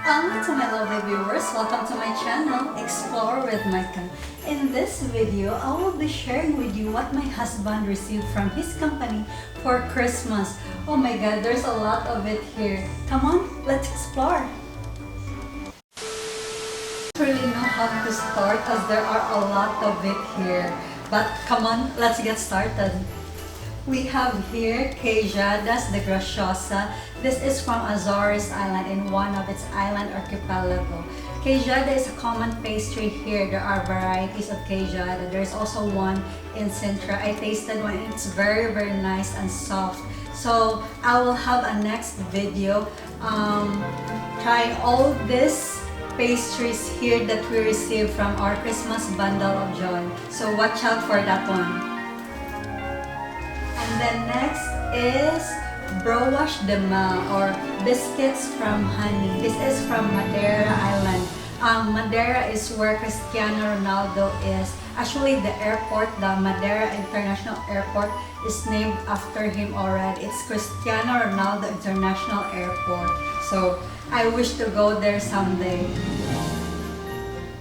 To my lovely viewers, welcome to my channel, Explore with Micah. In this video, I will be sharing with you what my husband received from his company for Christmas. Oh my god, there's a lot of it here. Come on, let's explore. I don't really know how to start because there are a lot of it here. But come on, let's get started. We have here Queijadas de Graciosa. This is from Azores Island in one of its island archipelago. Queijada is a common pastry here. There are varieties of queijada. There's also one in Sintra. I tasted one. It's very nice and soft. So I will have a next video trying all these pastries here that we received from our Christmas bundle of joy. So watch out for that one. And then next is Broache de Mal or biscuits from honey. This is from Madeira Island. Madeira is where Cristiano Ronaldo is. Actually, the airport, the Madeira International Airport, is named after him already. It's Cristiano Ronaldo International Airport. So I wish to go there someday.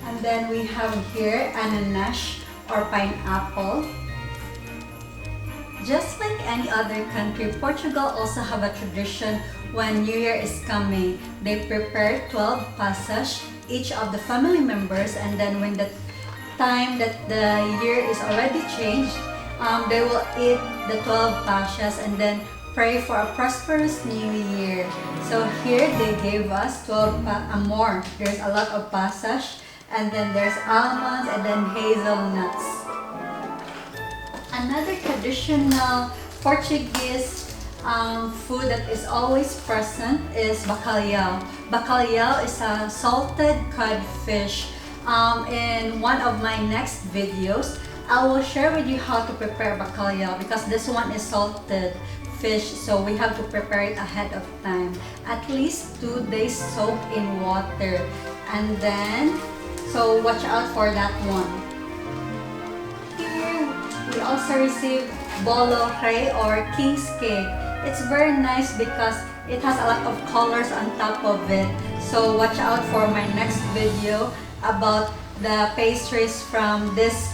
And then we have here ananas or pineapple. Just like any other country, Portugal also have a tradition when New Year is coming. They prepare 12 passas, each of the family members, and then when the time that the year is already changed, they will eat the 12 passas and then pray for a prosperous new year. So here they gave us 12 more. There's a lot of passas, and then there's almonds and then hazelnuts. Another traditional Portuguese food that is always present is bacalhau. Bacalhau is a salted codfish. In one of my next videos, I will share with you how to prepare bacalhau because this one is salted fish, so we have to prepare it ahead of time. At least 2 days soaked in water. And then, so watch out for that one. We also received bolo rei or king's cake. It's very nice because it has a lot of colors on top of it. So watch out for my next video about the pastries from this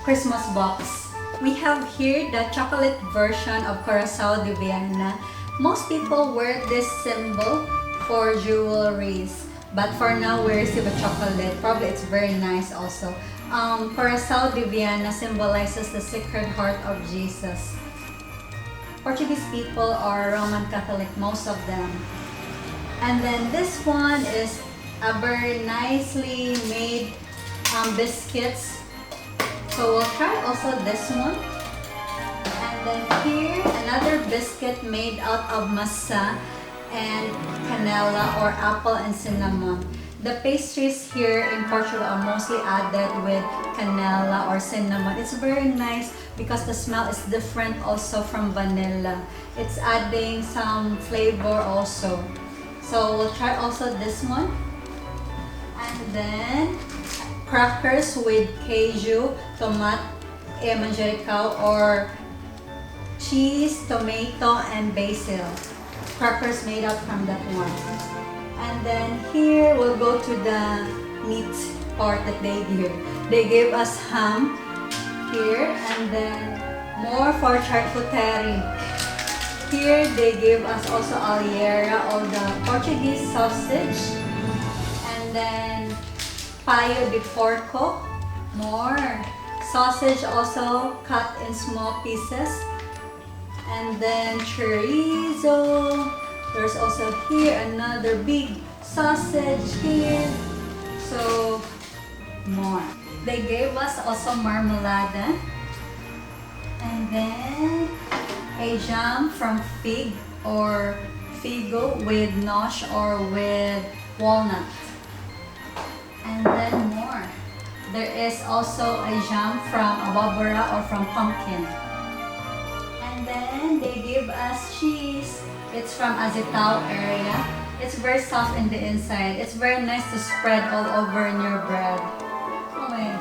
Christmas box. We have here the chocolate version of Coração de Viana. Most people wear this symbol for jewelries. But for now, we receive a chocolate. Probably it's very nice also. Coração de Viana symbolizes the Sacred Heart of Jesus. Portuguese people are Roman Catholic, most of them. And then this one is a very nicely made biscuits. So we'll try also this one. And then here, another biscuit made out of masa and canela or apple and cinnamon. The pastries here in Portugal are mostly added with canela or cinnamon. It's very nice because the smell is different also from vanilla. It's adding some flavor also. So we'll try also this one. And then crackers with queijo, tomate, e manjericão or cheese, tomato, and basil. Crackers made out from that one. And then here we'll go to the meat part that they give. They gave us ham here and then more for charcuterie. Here they gave us also alheira or the Portuguese sausage. And then paio de porco, more sausage also cut in small pieces. And then chorizo. There's also here another big sausage here. So more. They gave us also marmalade. And then a jam from fig or figo with nosh or with walnut. And then more. There is also a jam from abobora or from pumpkin. And then they give us cheese. It's from Azitao area. It's very soft in the inside. It's very nice to spread all over in your bread. Okay.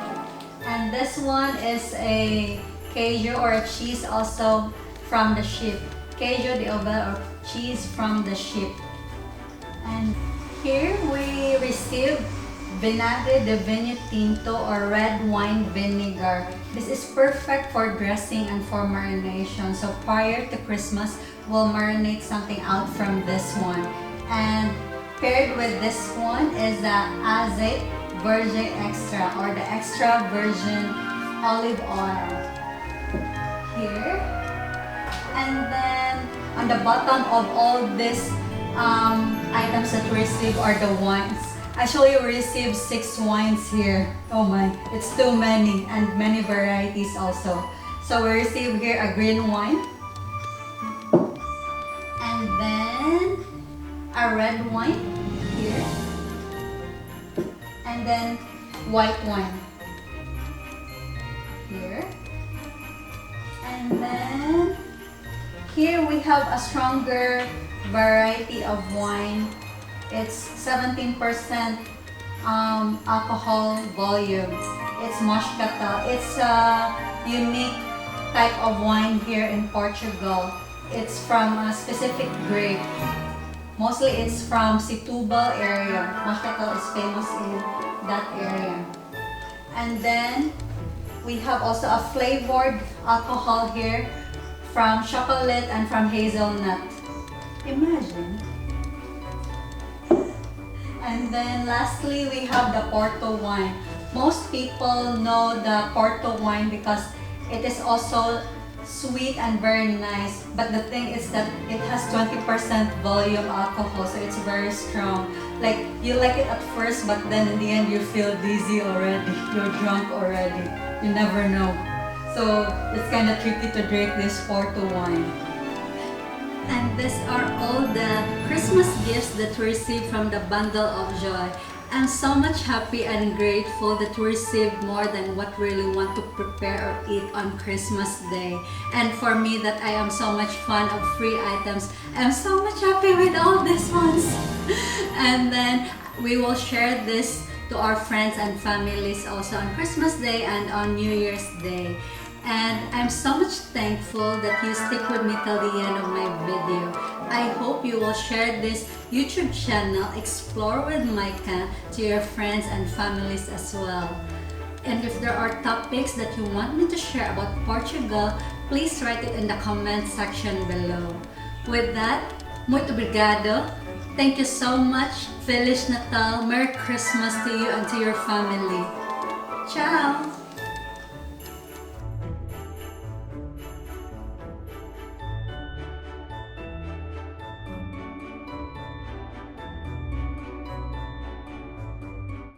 And this one is a queijo or a cheese also from the sheep. Queijo de ovelha or cheese from the sheep. And Here we receive vinagre de vino tinto or red wine vinegar. This is perfect for dressing and for marination. So prior to Christmas, we'll marinate something out from this one. And paired with this one is the Azeite Virgin Extra or the extra virgin olive oil. Here. And then on the bottom of all these items that we receive are the wines. Actually, we received 6 wines here. Oh my, it's too many and many varieties also. So we received here a green wine. And then a red wine here. And then white wine here. And then here we have a stronger variety of wine. It's 17% alcohol volume. It's Moscatel. It's a unique type of wine here in Portugal. It's from a specific grape. Mostly it's from Setúbal area. Moscatel is famous in that area. And then we have also a flavored alcohol here from chocolate and from hazelnut. Imagine. And then lastly, we have the Porto wine. Most people know the Porto wine because it is also sweet and very nice. But the thing is that it has 20% volume alcohol, so it's very strong. Like, you like it at first, but then in the end you feel dizzy already. You're drunk already. You never know. So it's kind of tricky to drink this Porto wine. And these are all the Christmas gifts that we received from the Bundle of Joy. I'm so much happy and grateful that we received more than what we really want to prepare or eat on Christmas Day. And for me, that I am so much fun of free items. I'm so much happy with all these ones. And then we will share this to our friends and families also on Christmas Day and on New Year's Day. And I'm so much thankful that you stick with me till the end of my video. I hope you will share this YouTube channel, Explore with Micah, to your friends and families as well. And if there are topics that you want me to share about Portugal, please write it in the comment section below. With that, muito obrigado. Thank you so much. Feliz Natal, Merry Christmas to you and to your family. Ciao!